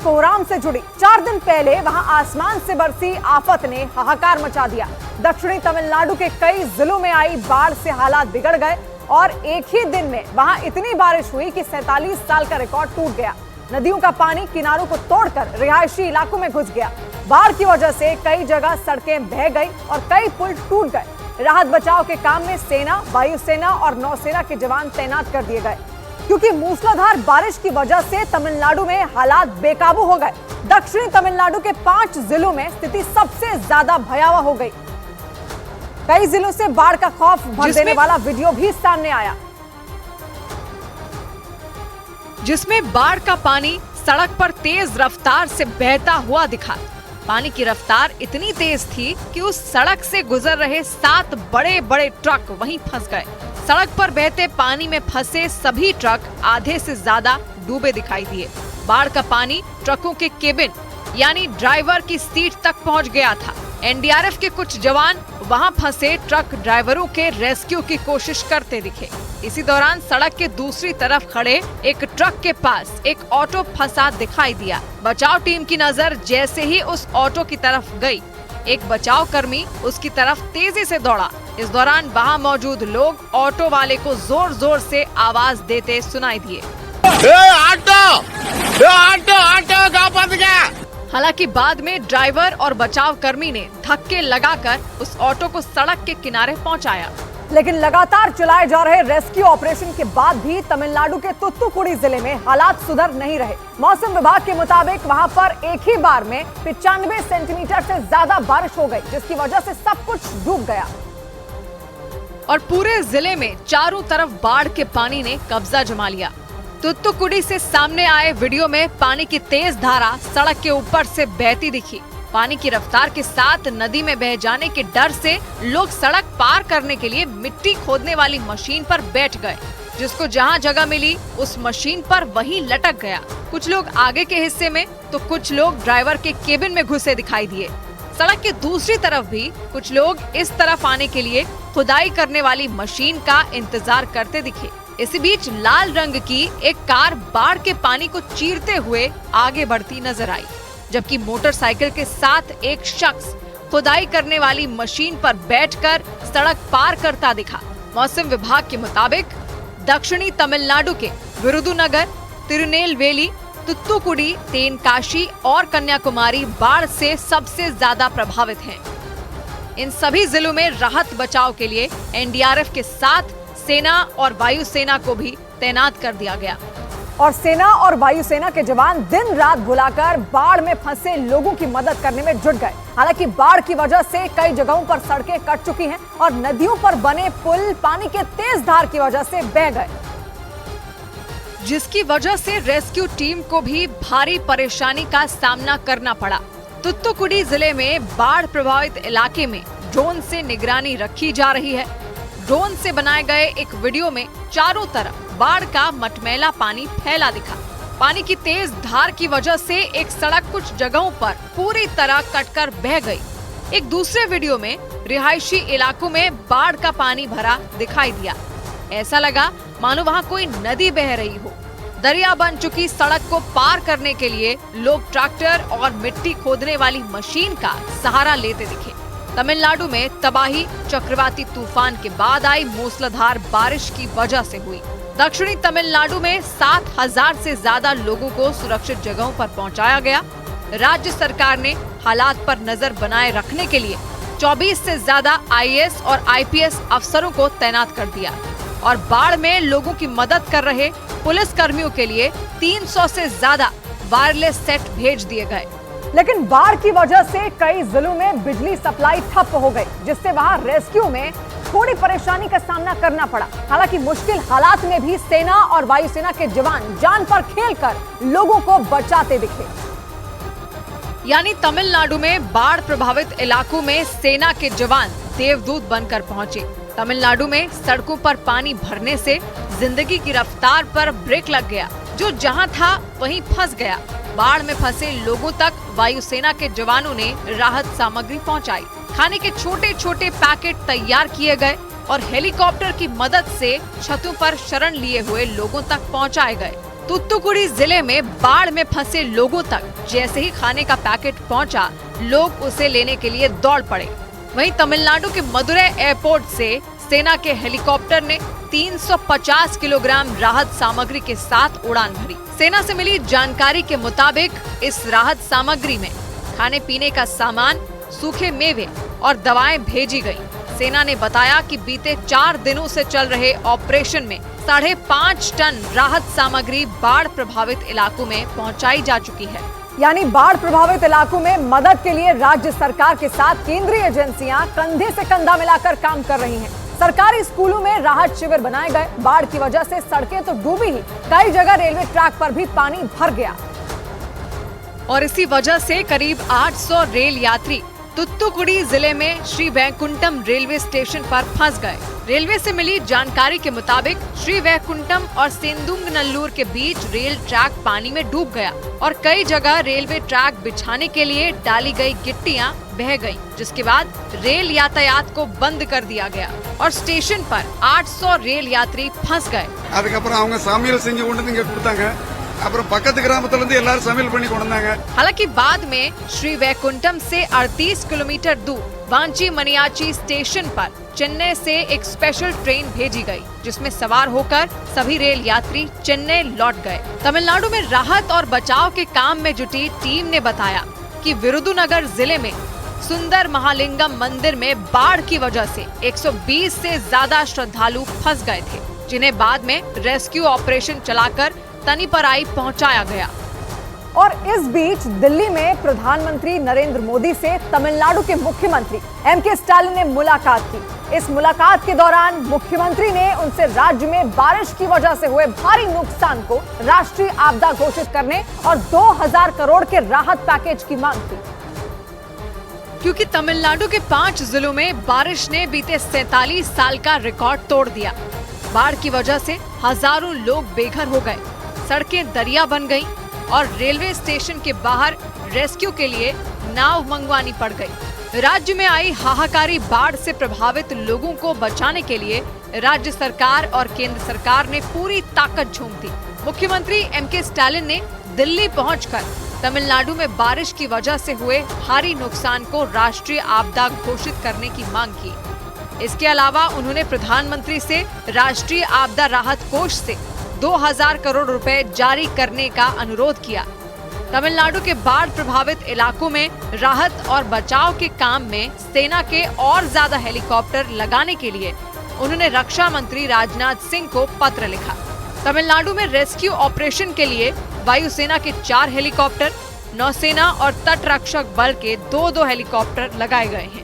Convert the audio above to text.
कोहराम से जुड़ी। 4 दिन पहले वहां आसमान से बरसी आफत ने हाहाकार मचा दिया। दक्षिणी तमिलनाडु के कई जिलों में आई बाढ़ से हालात बिगड़ गए और एक ही दिन में वहां इतनी बारिश हुई कि 47 साल का रिकॉर्ड टूट गया। नदियों का पानी किनारों को तोड़कर रिहायशी इलाकों में घुस गया। बाढ़ की वजह से कई जगह सड़कें बह गई और कई पुल टूट गए। राहत बचाव के काम में सेना, वायुसेना और नौसेना के जवान तैनात कर दिए गए, क्योंकि मूसलाधार बारिश की वजह से तमिलनाडु में हालात बेकाबू हो गए। दक्षिणी तमिलनाडु के 5 जिलों में स्थिति सबसे ज्यादा भयावह हो गई। कई जिलों से बाढ़ का खौफ भर देने वाला वीडियो भी सामने आया, जिसमें बाढ़ का पानी सड़क पर तेज रफ्तार से बहता हुआ दिखा। पानी की रफ्तार इतनी तेज थी कि उस सड़क से गुजर रहे 7 बड़े बड़े ट्रक वहीं फंस गए। सड़क पर बहते पानी में फंसे सभी ट्रक आधे से ज्यादा डूबे दिखाई दिए। बाढ़ का पानी ट्रकों के केबिन यानी ड्राइवर की सीट तक पहुंच गया था। एनडीआरएफ के कुछ जवान वहां फंसे ट्रक ड्राइवरों के रेस्क्यू की कोशिश करते दिखे। इसी दौरान सड़क के दूसरी तरफ खड़े एक ट्रक के पास एक ऑटो फंसा दिखाई दिया। बचाव टीम की नजर जैसे ही उस ऑटो की तरफ गई, एक बचाव कर्मी उसकी तरफ तेजी से दौड़ा। इस दौरान वहां मौजूद लोग ऑटो वाले को जोर जोर से आवाज देते सुनाई दिए। हालांकि बाद में ड्राइवर और बचाव कर्मी ने धक्के लगाकर उस ऑटो को सड़क के किनारे पहुंचाया। लेकिन लगातार चलाए जा रहे रेस्क्यू ऑपरेशन के बाद भी तमिलनाडु के तुत्तुकुड़ी जिले में हालात सुधर नहीं रहे। मौसम विभाग के मुताबिक वहां पर एक ही बार में 95 सेंटीमीटर से ज्यादा बारिश हो गई, जिसकी वजह से सब कुछ डूब गया और पूरे जिले में चारों तरफ बाढ़ के पानी ने कब्जा जमा लिया। तुत्तुकुड़ी से सामने आए वीडियो में पानी की तेज धारा सड़क के ऊपर से बहती दिखी। पानी की रफ्तार के साथ नदी में बह जाने के डर से लोग सड़क पार करने के लिए मिट्टी खोदने वाली मशीन पर बैठ गए। जिसको जहां जगह मिली उस मशीन पर वहीं लटक गया। कुछ लोग आगे के हिस्से में तो कुछ लोग ड्राइवर के केबिन में घुसे दिखाई दिए। सड़क के दूसरी तरफ भी कुछ लोग इस तरफ आने के लिए खुदाई करने वाली मशीन का इंतजार करते दिखे। इसी बीच लाल रंग की एक कार बाढ़ के पानी को चीरते हुए आगे बढ़ती नजर आई, जबकि मोटरसाइकिल के साथ एक शख्स खुदाई करने वाली मशीन पर बैठकर सड़क पार करता दिखा। मौसम विभाग के मुताबिक दक्षिणी तमिलनाडु के विरुधुनगर, तिरुनेलवेली, तुत्तुकुड़ी, तेनकाशी और कन्याकुमारी बाढ़ से सबसे ज्यादा प्रभावित हैं। इन सभी जिलों में राहत बचाव के लिए एनडीआरएफ के साथ सेना और वायुसेना को भी तैनात कर दिया गया और सेना और वायुसेना के जवान दिन रात बुलाकर बाढ़ में फंसे लोगों की मदद करने में जुट गए। हालांकि बाढ़ की वजह से कई जगहों पर सड़कें कट चुकी हैं और नदियों पर बने पुल पानी के तेज धार की वजह से बह गए, जिसकी वजह से रेस्क्यू टीम को भी भारी परेशानी का सामना करना पड़ा। तुत्तुकुड़ी जिले में बाढ़ प्रभावित इलाके में ड्रोन से निगरानी रखी जा रही है। ड्रोन से बनाए गए एक वीडियो में चारों तरफ बाढ़ का मटमैला पानी फैला दिखा। पानी की तेज धार की वजह से एक सड़क कुछ जगहों पर पूरी तरह कटकर बह गई। एक दूसरे वीडियो में रिहायशी इलाकों में बाढ़ का पानी भरा दिखाई दिया। ऐसा लगा मानो वहां कोई नदी बह रही हो। दरिया बन चुकी सड़क को पार करने के लिए लोग ट्रैक्टर और मिट्टी खोदने वाली मशीन का सहारा लेते दिखे। तमिलनाडु में तबाही चक्रवाती तूफान के बाद आई मूसलाधार बारिश की वजह से हुई। दक्षिणी तमिलनाडु में 7,000 से ज्यादा लोगों को सुरक्षित जगहों पर पहुंचाया गया। राज्य सरकार ने हालात पर नजर बनाए रखने के लिए 24 से ज्यादा आईएएस और आईपीएस अफसरों को तैनात कर दिया और बाढ़ में लोगों की मदद कर रहे पुलिस कर्मियों के लिए 300 से ज्यादा वायरलेस सेट भेज दिए गए। लेकिन बाढ़ की वजह से कई जिलों में बिजली सप्लाई ठप हो गई, जिससे वहां रेस्क्यू में थोड़ी परेशानी का सामना करना पड़ा। हालांकि मुश्किल हालात में भी सेना और वायुसेना के जवान जान पर खेलकर लोगों को बचाते दिखे। यानी तमिलनाडु में बाढ़ प्रभावित इलाकों में सेना के जवान देवदूत बनकर पहुंचे। तमिलनाडु में सड़कों पर पानी भरने से जिंदगी की रफ्तार पर ब्रेक लग गया। जो जहां था वहीं फंस गया। बाढ़ में फंसे लोगों तक वायुसेना के जवानों ने राहत सामग्री पहुंचाई। खाने के छोटे छोटे पैकेट तैयार किए गए और हेलीकॉप्टर की मदद से छतों पर शरण लिए हुए लोगों तक पहुंचाए गए। तूतुकुड़ी जिले में बाढ़ में फंसे लोगों तक जैसे ही खाने का पैकेट पहुंचा, लोग उसे लेने के लिए दौड़ पड़े। वहीं तमिलनाडु के मदुरै एयरपोर्ट से सेना के हेलीकॉप्टर ने 350 किलोग्राम राहत सामग्री के साथ उड़ान भरी। सेना से मिली जानकारी के मुताबिक इस राहत सामग्री में खाने पीने का सामान, सूखे मेवे और दवाएं भेजी गयी। सेना ने बताया कि बीते 4 दिनों से चल रहे ऑपरेशन में 5.5 टन राहत सामग्री बाढ़ प्रभावित इलाकों में पहुंचाई जा चुकी है। यानी बाढ़ प्रभावित इलाकों में मदद के लिए राज्य सरकार के साथ केंद्रीय एजेंसियां कंधे से कंधा मिलाकर काम कर रही हैं। सरकारी स्कूलों में राहत शिविर बनाए गए। बाढ़ की वजह से सड़कें तो डूबी ही, कई जगह रेलवे ट्रैक पर भी पानी भर गया और इसी वजह से करीब 800 रेल यात्री तूतुकुड़ी जिले में श्री वैकुंठम रेलवे स्टेशन पर फंस गए। रेलवे से मिली जानकारी के मुताबिक श्री वैकुंठम और सेंदुंगनल्लूर के बीच रेल ट्रैक पानी में डूब गया और कई जगह रेलवे ट्रैक बिछाने के लिए डाली गई गिट्टियां बह गईं, जिसके बाद रेल यातायात को बंद कर दिया गया और स्टेशन पर 800 रेल यात्री फंस गए। हालांकि बाद में श्री वैकुंठम से 38 किलोमीटर दूर वांची मनियाची स्टेशन पर चेन्नई से एक स्पेशल ट्रेन भेजी गई, जिसमें सवार होकर सभी रेल यात्री चेन्नई लौट गए। तमिलनाडु में राहत और बचाव के काम में जुटी टीम ने बताया कि विरुदुनगर जिले में सुंदर महालिंगम मंदिर में बाढ़ की वजह से 120 से ज्यादा श्रद्धालु फंस गए थे, जिन्हें बाद में रेस्क्यू ऑपरेशन चलाकर तनिपराई पहुंचाया गया। और इस बीच दिल्ली में प्रधानमंत्री नरेंद्र मोदी से तमिलनाडु के मुख्यमंत्री एम.के. स्टालिन ने मुलाकात की। इस मुलाकात के दौरान मुख्यमंत्री ने उनसे राज्य में बारिश की वजह से हुए भारी नुकसान को राष्ट्रीय आपदा घोषित करने और 2000 करोड़ के राहत पैकेज की मांग की। क्योंकि तमिलनाडु के 5 जिलों में बारिश ने बीते 47 साल का रिकॉर्ड तोड़ दिया। बाढ़ की वजह से हजारों लोग बेघर हो गए, सड़कें दरिया बन गईं और रेलवे स्टेशन के बाहर रेस्क्यू के लिए नाव मंगवानी पड़ गई। राज्य में आई हाहाकारी बाढ़ से प्रभावित लोगों को बचाने के लिए राज्य सरकार और केंद्र सरकार ने पूरी ताकत झोंक दी। मुख्यमंत्री एम.के. स्टालिन ने दिल्ली पहुंचकर तमिलनाडु में बारिश की वजह से हुए भारी नुकसान को राष्ट्रीय आपदा घोषित करने की मांग की। इसके अलावा उन्होंने प्रधानमंत्री से राष्ट्रीय आपदा राहत कोष से 2000 करोड़ रुपए जारी करने का अनुरोध किया। तमिलनाडु के बाढ़ प्रभावित इलाकों में राहत और बचाव के काम में सेना के और ज्यादा हेलीकॉप्टर लगाने के लिए उन्होंने रक्षा मंत्री राजनाथ सिंह को पत्र लिखा। तमिलनाडु में रेस्क्यू ऑपरेशन के लिए वायुसेना के 4 हेलीकॉप्टर, नौसेना और तट रक्षक बल के 2-2 हेलीकॉप्टर लगाए गए हैं।